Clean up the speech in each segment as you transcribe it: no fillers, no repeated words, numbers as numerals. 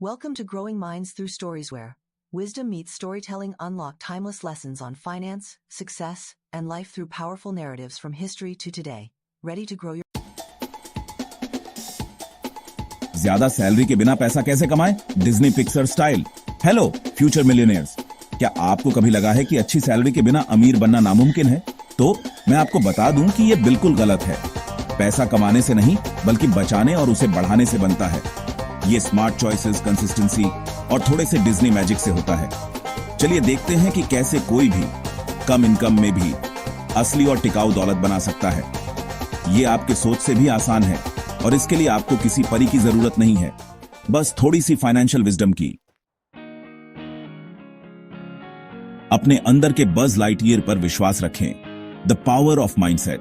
Welcome to Growing Minds Through Stories, where wisdom meets storytelling. Unlock timeless lessons on finance, success, and life through powerful narratives from history to today. Ready to grow your... ज्यादा salary के बिना पैसा कैसे कमाएं? Disney Pixar style. Hello future millionaires, क्या आपको कभी लगा है कि अच्छी सैलरी के बिना अमीर बनना नामुमकिन है? तो मैं आपको बता दूं कि यह बिल्कुल गलत है। पैसा कमाने से नहीं, बल्कि बचाने और उसे बढ़ाने से बनता है। ये स्मार्ट चॉइसेस, कंसिस्टेंसी और थोड़े से डिज्नी मैजिक से होता है। चलिए देखते हैं कि कैसे कोई भी कम इनकम में भी असली और टिकाऊ दौलत बना सकता है। ये आपके सोच से भी आसान है और इसके लिए आपको किसी परी की जरूरत नहीं है, बस थोड़ी सी फाइनेंशियल विजडम की। अपने अंदर के बज लाइटईयर पर विश्वास रखें। The power of mindset.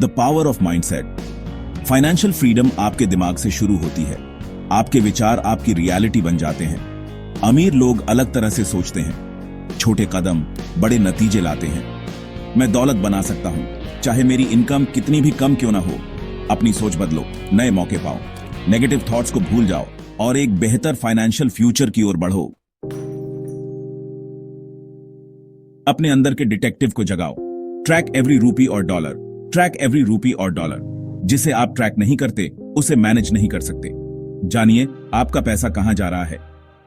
The power of mindset. Financial freedom आपके दिमाग से शुरू होती है। आपके विचार आपकी रियलिटी बन जाते हैं। अमीर लोग अलग तरह से सोचते हैं, छोटे कदम बड़े नतीजे लाते हैं। मैं दौलत बना सकता हूं, चाहे मेरी इनकम कितनी भी कम क्यों ना हो। अपनी सोच बदलो, नए मौके पाओ, नेगेटिव थॉट्स को भूल जाओ और एक बेहतर फाइनेंशियल फ्यूचर की ओर बढ़ो। अपने अंदर के डिटेक्टिव को जगाओ। ट्रैक एवरी रूपी और डॉलर। ट्रैक एवरी रूपी और डॉलर। जिसे आप ट्रैक नहीं करते, उसे मैनेज नहीं कर सकते। जानिए आपका पैसा कहां जा रहा है।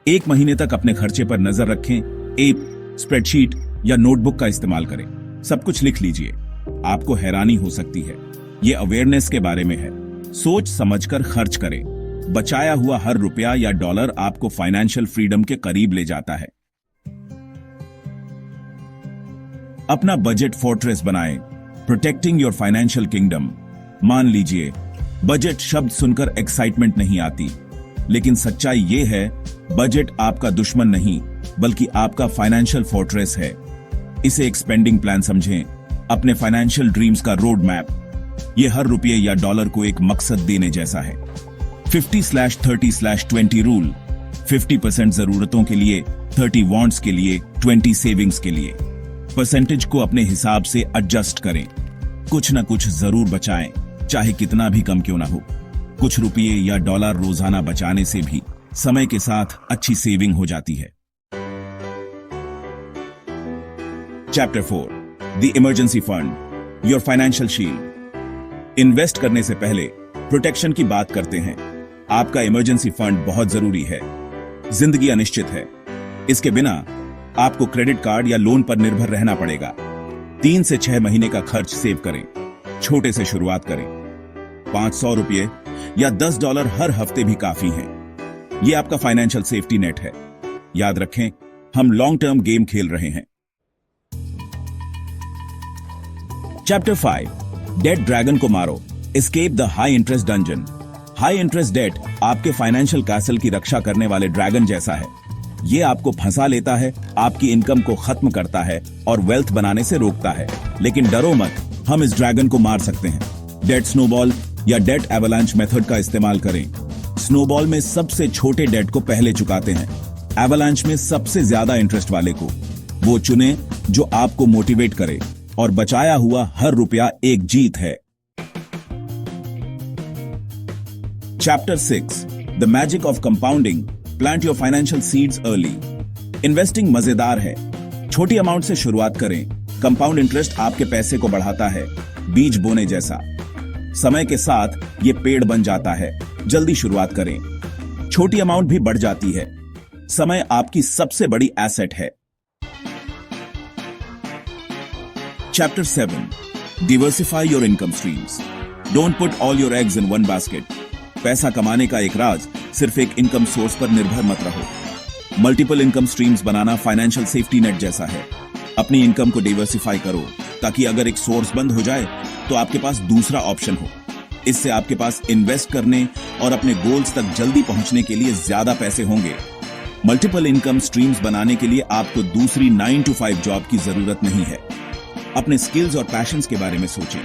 एक महीने तक अपने खर्चे पर नजर रखें। एक स्प्रेडशीट या नोटबुक का इस्तेमाल करें। सब कुछ लिख लीजिए। आपको हैरानी हो सकती है, यह अवेयरनेस के बारे में है। सोच समझकर खर्च करें। बचाया हुआ हर रुपया या डॉलर आपको फाइनेंशियल फ्रीडम के करीब ले जाता है। अपना बजट फोर्ट्रेस बनाएं। Protecting your financial kingdom. मान लीजिए बजट शब्द सुनकर एक्साइटमेंट नहीं आती, लेकिन सच्चाई यह है, बजट आपका दुश्मन नहीं, बल्कि आपका फाइनेंशियल फोर्ट्रेस है। इसे एक स्पेंडिंग प्लान समझें, अपने फाइनेंशियल ड्रीम्स का रोड मैप। यह हर रुपये या डॉलर को एक मकसद देने जैसा है। 50/30/20 रूल। 50% जरूरतों के लिए, 30 वांट्स के लिए, 20 सेविंग्स के लिए। परसेंटेज को अपने हिसाब से एडजस्ट करें। कुछ न कुछ जरूर बचाएं, चाहे कितना भी कम क्यों ना हो। कुछ रुपये या डॉलर रोजाना बचाने से भी समय के साथ अच्छी सेविंग हो जाती है। Chapter 4, the emergency fund, your financial shield. Invest करने से पहले प्रोटेक्शन की बात करते हैं। आपका इमरजेंसी फंड बहुत जरूरी है। जिंदगी अनिश्चित है। इसके बिना आपको क्रेडिट कार्ड या लोन पर निर्भर रहना पड़ेगा। 3 से 6 महीने का खर्च सेव करें। छोटे से शुरुआत करें। 500 रुपये या $10 हर हफ्ते भी काफी हैं। यह आपका फाइनेंशियल सेफ्टी नेट है। याद रखें, हम लॉन्ग टर्म गेम खेल रहे हैं। चैप्टर 5, डेट ड्रैगन को मारो। Escape the high interest dungeon. High interest debt आपके फाइनेंशियल कैसल की रक्षा करने वाले ड्रैगन जैसा है। यह आपको फंसा लेता है, आपकी इनकम को खत्म करता है और वेल्थ बनाने से रोकता है। लेकिन डरो मत, हम इस ड्रैगन को मार सकते हैं। डेट स्नोबॉल या डेट एवलांच मेथड का इस्तेमाल करें। स्नोबॉल में सबसे छोटे डेट को पहले चुकाते हैं। एवलांच में सबसे ज्यादा इंटरेस्ट वाले को। वो चुने जो आपको मोटिवेट करे, और बचाया हुआ हर रुपया एक जीत है। Chapter 6, the magic of compounding. Plant your financial seeds early. Investing मजेदार है। छोटी अमाउंट से शुरुआत करें। कंपाउंड इंटरेस्ट आपके पैसे को बढ़ाता है, बीज बोने जैसा। समय के साथ ये पेड़ बन जाता है। जल्दी शुरुआत करें। छोटी अमाउंट भी बढ़ जाती है। समय आपकी सबसे बड़ी एसेट है। Chapter 7, diversify your income streams. Don't put all your eggs in one basket. पैसा कमाने का एक राज, सिर्फ एक इनकम सोर्स पर निर्भर मत रहो। मल्टीपल इनकम स्ट्रीम्स बनाना फाइनेंशियल सेफ्टी नेट जैसा है। अपनी इनकम को डाइवर्सिफाई करो, ताकि अगर एक सोर्स बंद हो जाए तो आपके पास दूसरा ऑप्शन हो। इससे आपके पास इन्वेस्ट करने और अपने गोल्स तक जल्दी पहुंचने के लिए ज्यादा पैसे होंगे। मल्टीपल इनकम स्ट्रीम्स बनाने के लिए आपको दूसरी 9 to 5 जॉब की जरूरत नहीं है। अपने स्किल्स और पैशंस के बारे में सोचें।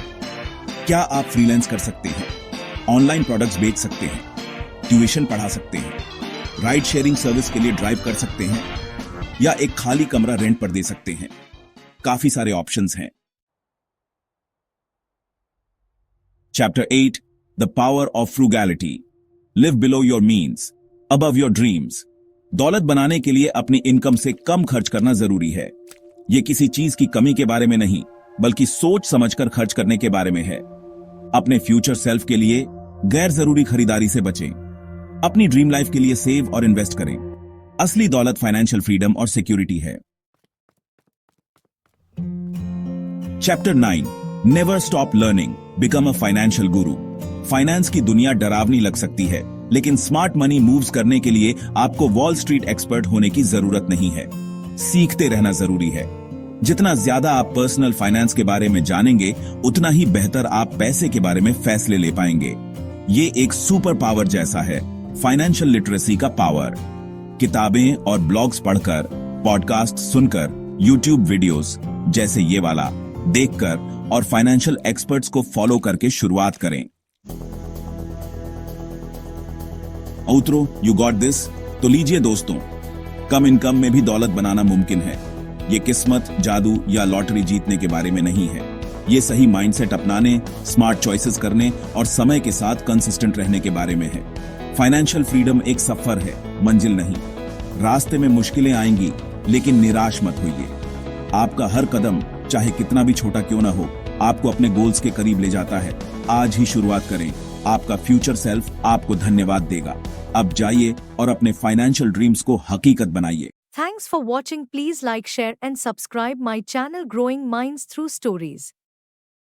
क्या आप फ्रीलांस कर सकते हैं? ऑनलाइन प्रोडक्ट्स बेच सकते हैं? ट्यूशन पढ़ा सकते हैं? राइड शेयरिंग सर्विस के लिए ड्राइव कर सकते हैं? या एक खाली कमरा रेंट पर दे सकते हैं? काफी सारे ऑप्शंस हैं। Chapter 8, the power of frugality. Live below your means, above your dreams. दौलत बनाने के लिए अपनी इनकम से कम खर्च करना जरूरी है। ये किसी चीज की कमी के बारे में नहीं, बल्कि सोच समझकर खर्च करने के बारे में है। अपने फ्यूचर सेल्फ के लिए गैर जरूरी खरीदारी से बचें। अपनी ड्रीम लाइफ के लिए सेव और इन्वेस्ट करें। असली दौलत फाइनेंशियल फ्रीडम और सिक्योरिटी है। Chapter 9, never stop learning, become a financial Guru. Finance की दुनिया डरावनी लग सकती है, लेकिन स्मार्ट मनी मूव्स करने के लिए आपको वॉल स्ट्रीट एक्सपर्ट होने की जरूरत नहीं है। सीखते रहना जरूरी है। जितना ज्यादा आप पर्सनल फाइनेंस के बारे में जानेंगे, उतना ही बेहतर आप पैसे के बारे में फैसले ले पाएंगे। ये एक सुपर पावर जैसा है, फाइनेंशियल लिटरेसी का पावर। किताबें और ब्लॉग्स पढ़कर, पॉडकास्ट सुनकर, यूट्यूब वीडियोस जैसे ये वाला देखकर और फाइनेंशियल एक्सपर्ट्स को फॉलो करके शुरुआत करें। औत्रो, यू गॉट दिस। तो लीजिए दोस्तों, कम इनकम में भी दौलत बनाना मुमकिन है। ये किस्मत, जादू या लॉटरी जीतने के बारे में नहीं है। ये सही माइंडसेट अपनाने, स्मार्ट चॉइसेस करने और समय के साथ कंसिस्टेंट रहने के बारे में है। फाइनेंशियल फ्रीडम एक सफर है, मंजिल नहीं। रास्ते में मुश्किलें आएंगी, लेकिन निराश मत होइए। आपका हर कदम, चाहे कितना भी छोटा क्यों ना हो, आपको अपने गोल्स के करीब ले जाता है। आज ही शुरुआत करें। आपका फ्यूचर सेल्फ आपको धन्यवाद देगा। अब जाइए और अपने फाइनेंशियल ड्रीम्स को हकीकत बनाइए। Thanks for watching. Please like, share and subscribe my channel Growing Minds Through Stories.